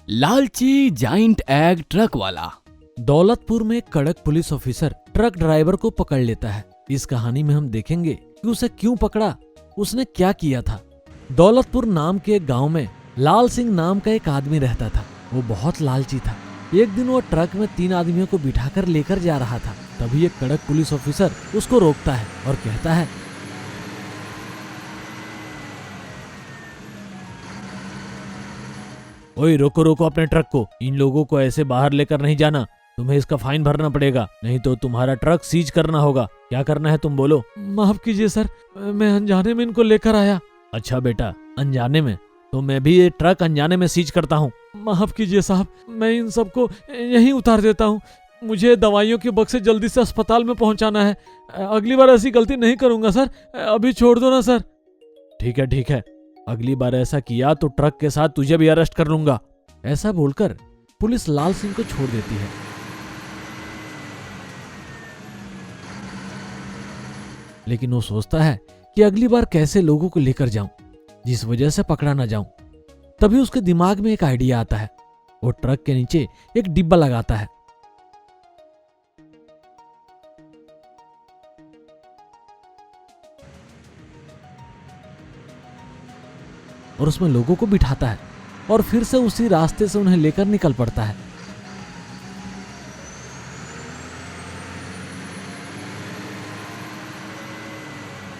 लालची giant egg truck वाला। दौलतपुर में एक कड़क पुलिस ऑफिसर ट्रक ड्राइवर को पकड़ लेता है। इस कहानी में हम देखेंगे कि उसे क्यों पकड़ा, उसने क्या किया था। दौलतपुर नाम के एक गांव में लाल सिंह नाम का एक आदमी रहता था। वो बहुत लालची था। एक दिन वो ट्रक में 3 आदमियों को बिठाकर लेकर जा रहा था। तभी एक कड़क पुलिस ऑफिसर उसको रोकता है और कहता है, ओए रोको रोको अपने ट्रक को, इन लोगों को ऐसे बाहर लेकर नहीं जाना, तुम्हें इसका फाइन भरना पड़ेगा, नहीं तो तुम्हारा ट्रक सीज करना होगा। क्या करना है तुम बोलो। माफ कीजिए सर, मैं अनजाने में इनको लेकर आया। अच्छा बेटा, अनजाने में? तो मैं भी ये ट्रक अनजाने में सीज करता हूँ। माफ कीजिए साहब, मैं इन सबको यहीं उतार देता हूँ। मुझे दवाइयों के बक्से जल्दी से अस्पताल में पहुँचाना है। अगली बार ऐसी गलती नहीं करूंगा सर, अभी छोड़ दो ना सर। ठीक है, अगली बार ऐसा किया तो ट्रक के साथ तुझे भी अरेस्ट कर लूंगा। ऐसा बोलकर पुलिस लाल सिंह को छोड़ देती है। लेकिन वो सोचता है कि अगली बार कैसे लोगों को लेकर जाऊं जिस वजह से पकड़ा ना जाऊं। तभी उसके दिमाग में एक आइडिया आता है। वो ट्रक के नीचे एक डिब्बा लगाता है और उसमें लोगों को बिठाता है और फिर से उसी रास्ते से उन्हें लेकर निकल पड़ता है।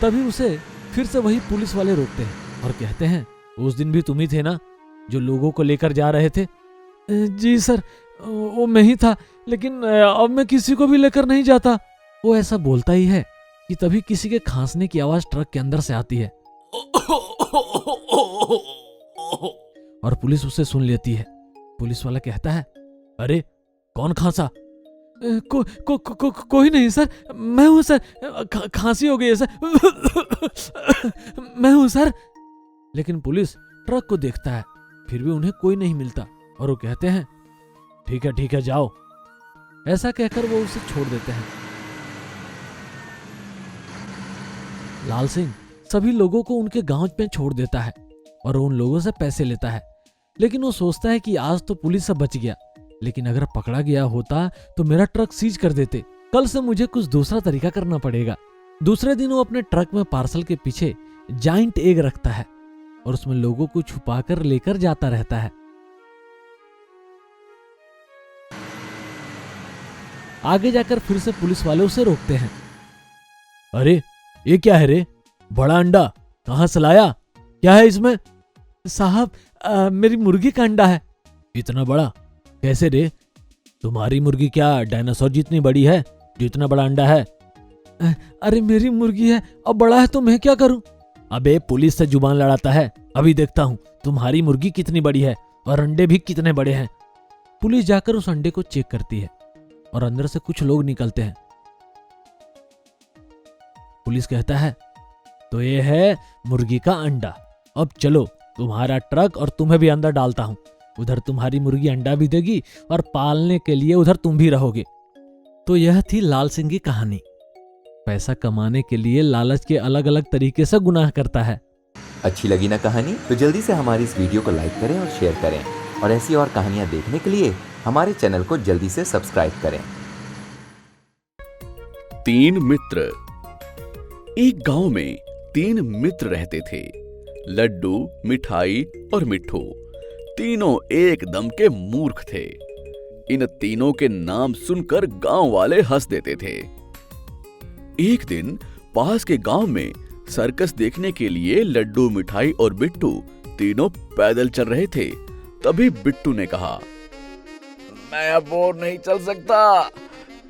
तभी उसे फिर से वही पुलिस वाले रोकते हैं और कहते हैं, उस दिन भी तुम ही थे ना जो लोगों को लेकर जा रहे थे? जी सर, वो मैं ही था, लेकिन अब मैं किसी को भी लेकर नहीं जाता। वो ऐसा बोलता ही है कि तभी किसी के खांसने की आवाज ट्रक के अंदर से आती है और पुलिस उसे सुन लेती है। पुलिस वाला कहता है, अरे कौन खांसा? कोई नहीं सर, मैं हूं सर, खांसी हो गई है सर। मैं हूं सर। लेकिन पुलिस ट्रक को देखता है, फिर भी उन्हें कोई नहीं मिलता और वो कहते हैं, ठीक है जाओ। ऐसा कहकर वो उसे छोड़ देते हैं। लाल सिंह सभी लोगों को उनके गांव में छोड़ देता है और उन लोगों से पैसे लेता है। लेकिन वो सोचता है कि आज तो पुलिस से बच गया, लेकिन अगर पकड़ा गया होता तो मेरा ट्रक सीज कर देते। कल से मुझे कुछ दूसरा तरीका करना पड़ेगा। दूसरे दिन वो अपने ट्रक में पार्सल के पीछे जाइंट एग रखता है और उसमें लोगों को छुपाकर लेकर जाता रहता है। आगे जाकर फिर से पुलिस वाले उसे रोकते हैं। अरे ये क्या है रे? बड़ा अंडा कहां से लाया? क्या है इसमें? साहब, मेरी मुर्गी का अंडा है। इतना बड़ा कैसे रे? तुम्हारी मुर्गी क्या डायनासोर जितनी बड़ी है जो इतना बड़ा अंडा है? अरे मेरी मुर्गी है, अब बड़ा है तो मैं क्या करूं? अबे पुलिस से जुबान लड़ाता है, अभी देखता हूं तुम्हारी मुर्गी कितनी बड़ी है और अंडे भी कितने बड़े हैं। पुलिस जाकर उस अंडे को चेक करती है और अंदर से कुछ लोग निकलते हैं। पुलिस कहता है, तो ये है मुर्गी का अंडा। अब चलो, तुम्हारा ट्रक और तुम्हें भी अंदर डालता हूं। उधर तुम्हारी मुर्गी अंडा भी देगी और पालने के लिए उधर तुम भी रहोगे। तो यह थी लाल सिंह की कहानी। पैसा कमाने के लिए लालच के अलग अलग तरीके से गुनाह करता है। अच्छी लगी ना कहानी? तो जल्दी से हमारी इस वीडियो को लाइक करें और शेयर करें, और ऐसी और कहानियां देखने के लिए हमारे चैनल को जल्दी से सब्सक्राइब करें। 3 मित्र। एक गांव में 3 मित्र रहते थे, लड्डू, मिठाई और मिट्ठू। तीनों एकदम के मूर्ख थे। इन तीनों के नाम सुनकर गांव वाले हंस देते थे। एक दिन पास के गांव में सर्कस देखने के लिए लड्डू, मिठाई और बिट्टू तीनों पैदल चल रहे थे। तभी बिट्टू ने कहा, मैं अब और नहीं चल सकता।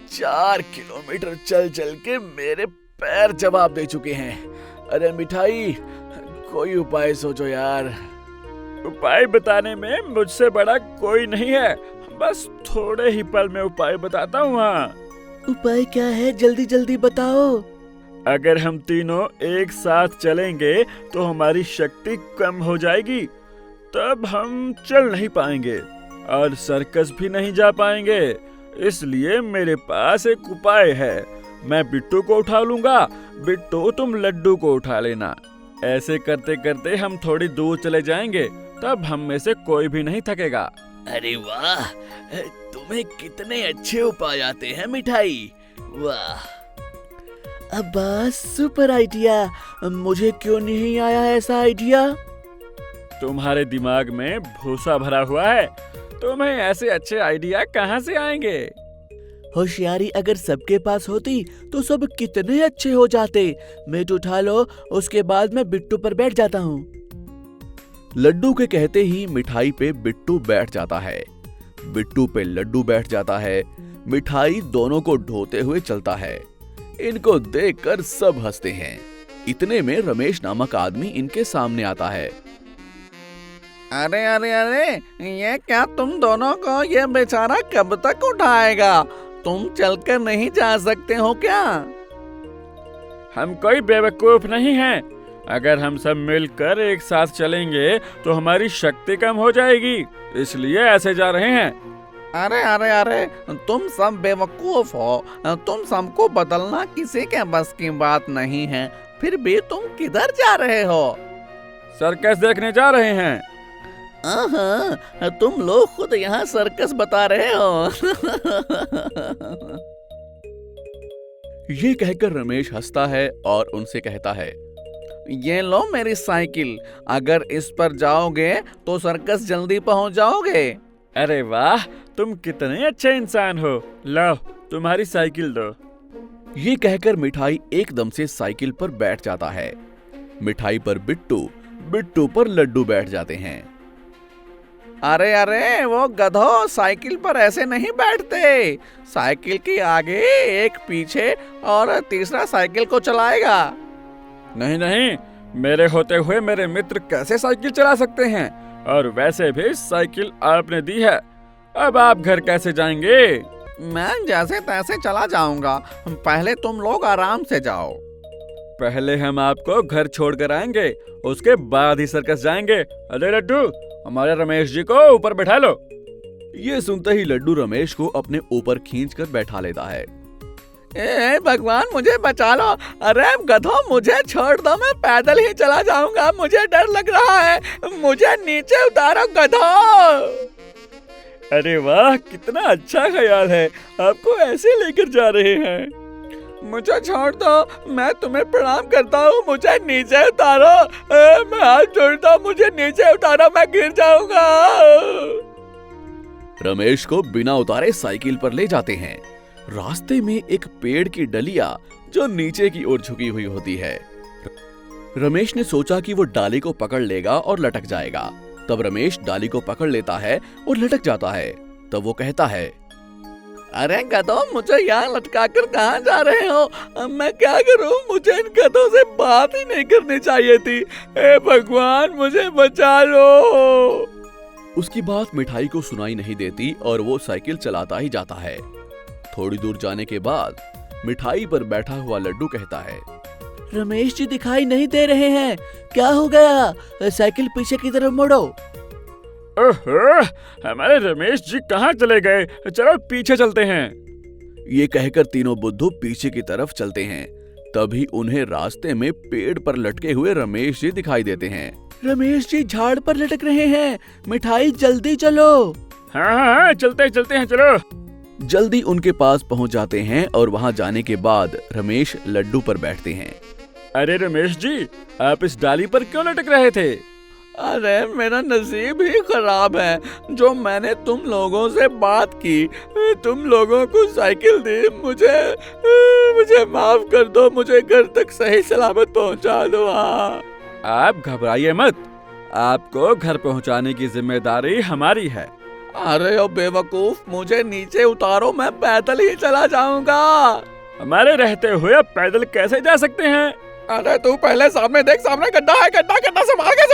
4 किलोमीटर चल चल के मेरे पैर जवाब दे चुके हैं। अरे मिठाई, कोई उपाय सोचो यार। उपाय बताने में मुझसे बड़ा कोई नहीं है, बस थोड़े ही पल में उपाय बताता हूँ। उपाय क्या है, जल्दी जल्दी बताओ। अगर हम तीनों एक साथ चलेंगे तो हमारी शक्ति कम हो जाएगी, तब हम चल नहीं पाएंगे और सर्कस भी नहीं जा पाएंगे। इसलिए मेरे पास एक उपाय है। मैं बिट्टू को उठा लूंगा, बिट्टू तुम लड्डू को उठा लेना। ऐसे करते करते हम थोड़ी दूर चले जाएंगे, तब हम में से कोई भी नहीं थकेगा। अरे वाह, तुम्हें कितने अच्छे उपाय आते हैं मिठाई। वाह। अब्बा सुपर आइडिया। मुझे क्यों नहीं आया ऐसा आइडिया? तुम्हारे दिमाग में भूसा भरा हुआ है, तुम्हें ऐसे अच्छे आइडिया कहाँ से आएंगे? होशियारी अगर सबके पास होती तो सब कितने अच्छे हो जाते। मीट उठा लो, उसके बाद मैं बिट्टू पर बैठ जाता हूँ। लड्डू के कहते ही मिठाई पे बिट्टू बैठ जाता है। बिट्टू पे लड्डू बैठ जाता है। मिठाई दोनों को ढोते हुए चलता है। इनको देखकर सब हंसते हैं। इतने में रमेश नामक आदमी इनके सामने आता है। अरे अरे अरे, ये क्या तुम दोनों को ये बेचारा कब तक उठाएगा? तुम चलकर नहीं जा सकते हो क्या? हम कोई बेवकूफ नहीं हैं। अगर हम सब मिलकर एक साथ चलेंगे तो हमारी शक्ति कम हो जाएगी, इसलिए ऐसे जा रहे हैं। अरे अरे अरे, तुम सब बेवकूफ हो। तुम सबको बदलना किसी के बस की बात नहीं है। फिर भी तुम किधर जा रहे हो? सर्कस देखने जा रहे हैं। तुम लोग खुद यहाँ सर्कस बता रहे हो। ये कहकर रमेश हंसता है और उनसे कहता है, ये लो मेरी साइकिल। अगर इस पर जाओगे तो सर्कस जल्दी पहुँच जाओगे। अरे वाह, तुम कितने अच्छे इंसान हो। लो, तुम्हारी साइकिल दो। ये कहकर मिठाई एकदम से साइकिल पर बैठ जाता है। मिठाई पर बिट्टू, बिट्टू पर लड्डू बैठ जाते हैं। अरे अरे, वो गधो, साइकिल पर ऐसे नहीं बैठते। साइकिल के आगे एक पीछे और तीसरा साइकिल को चलाएगा। नहीं नहीं, मेरे होते हुए मेरे मित्र कैसे साइकिल चला सकते हैं? और वैसे भी साइकिल आपने दी है, अब आप घर कैसे जाएंगे? मैं जैसे तैसे चला जाऊंगा। पहले तुम लोग आराम से जाओ। पहले हम आपको घर छोड़कर आएंगे, उसके बाद ही सर्कस जाएंगे। अरे लड्डू, हमारे रमेश जी को ऊपर बैठा लो। ये सुनते ही लड्डू रमेश को अपने ऊपर खींचकर बैठा लेता है। ए भगवान, मुझे बचा लो। अरे गधो, मुझे छोड़ दो, मैं पैदल ही चला जाऊंगा। मुझे डर लग रहा है, मुझे नीचे उतारो गधो। अरे वाह, कितना अच्छा ख्याल है, आपको ऐसे लेकर जा रहे हैं। मुझे छोड़ दो, मैं तुम्हें प्रणाम करता हूँ। मुझे नीचे उतारो। मैं हाथ जोड़ता हूँ, मुझे नीचे उतारो, मैं गिर जाऊंगा। रमेश को बिना उतारे साइकिल पर ले जाते हैं। रास्ते में एक पेड़ की डलिया जो नीचे की ओर झुकी हुई होती है। रमेश ने सोचा कि वो डाली को पकड़ लेगा और लटक जाएगा। तब रमेश डाली को पकड़ लेता है और लटक जाता है। तब वो कहता है, अरे गधो, मुझे यहाँ लटका कर कहाँ जा रहे हो? अब मैं क्या करूँ? मुझे इन गधों से बात ही नहीं करनी चाहिए थी। हे भगवान, मुझे बचा लो। उसकी बात मिठाई को सुनाई नहीं देती और वो साइकिल चलाता ही जाता है। थोड़ी दूर जाने के बाद मिठाई पर बैठा हुआ लड्डू कहता है, रमेश जी दिखाई नहीं दे रहे हैं, क्या हो गया? साइकिल पीछे की तरफ मोड़ो। ओहो, हमारे रमेश जी कहाँ चले गए? चलो पीछे चलते हैं। ये कहकर तीनों बुद्धू पीछे की तरफ चलते हैं। तभी उन्हें रास्ते में पेड़ पर लटके हुए रमेश जी दिखाई देते हैं। रमेश जी झाड़ पर लटक रहे हैं। मिठाई जल्दी चलो। हाँ, चलते हैं, चलो। जल्दी उनके पास पहुंच जाते हैं और वहां जाने के बाद रमेश लड्डू पर बैठते हैं। अरे रमेश जी, आप इस डाली पर क्यों लटक रहे थे? अरे मेरा नसीब ही खराब है। जो मैंने तुम लोगों से बात की, तुम लोगों को साइकिल दी, मुझे माफ कर दो। मुझे घर तक सही सलामत पहुंचा दो। आप घबराइए मत, आपको घर पहुंचाने की जिम्मेदारी हमारी है। अरे ओ बेवकूफ, मुझे नीचे उतारो, मैं पैदल ही चला जाऊंगा। हमारे रहते हुए आप पैदल कैसे जा सकते हैं? अरे तू पहले सामने देख, सामने गड्ढा है, गड्ढा संभाल के।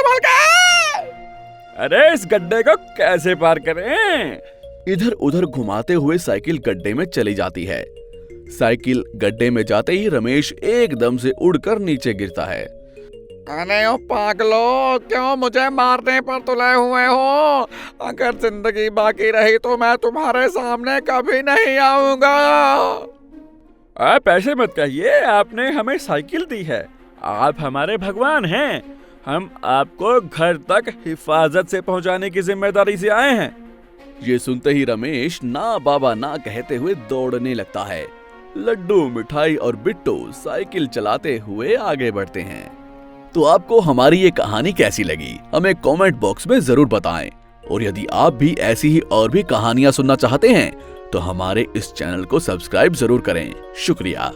अरे इस गड्ढे को कैसे पार करें? इधर उधर घुमाते हुए साइकिल गड्ढे में चली जाती है। साइकिल गड्ढे में जाते ही रमेश एकदम से उड़कर नीचे गिरता है। अरे ओ पागलो, क्यों मुझे मारने पर तुले हुए हो? अगर जिंदगी बाकी रही तो मैं तुम्हारे सामने कभी नहीं आऊंगा। आप ऐसे मत कहिए, आपने हमें साइकिल दी है, आप हमारे भगवान हैं। हम आपको घर तक हिफाजत से पहुंचाने की जिम्मेदारी से आए हैं। ये सुनते ही रमेश ना बाबा ना कहते हुए दौड़ने लगता है। लड्डू, मिठाई और बिट्टू साइकिल चलाते हुए आगे बढ़ते हैं। तो आपको हमारी ये कहानी कैसी लगी हमें कमेंट बॉक्स में जरूर बताएं। और यदि आप भी ऐसी ही और भी कहानियां सुनना चाहते हैं तो हमारे इस चैनल को सब्सक्राइब जरूर करें। शुक्रिया।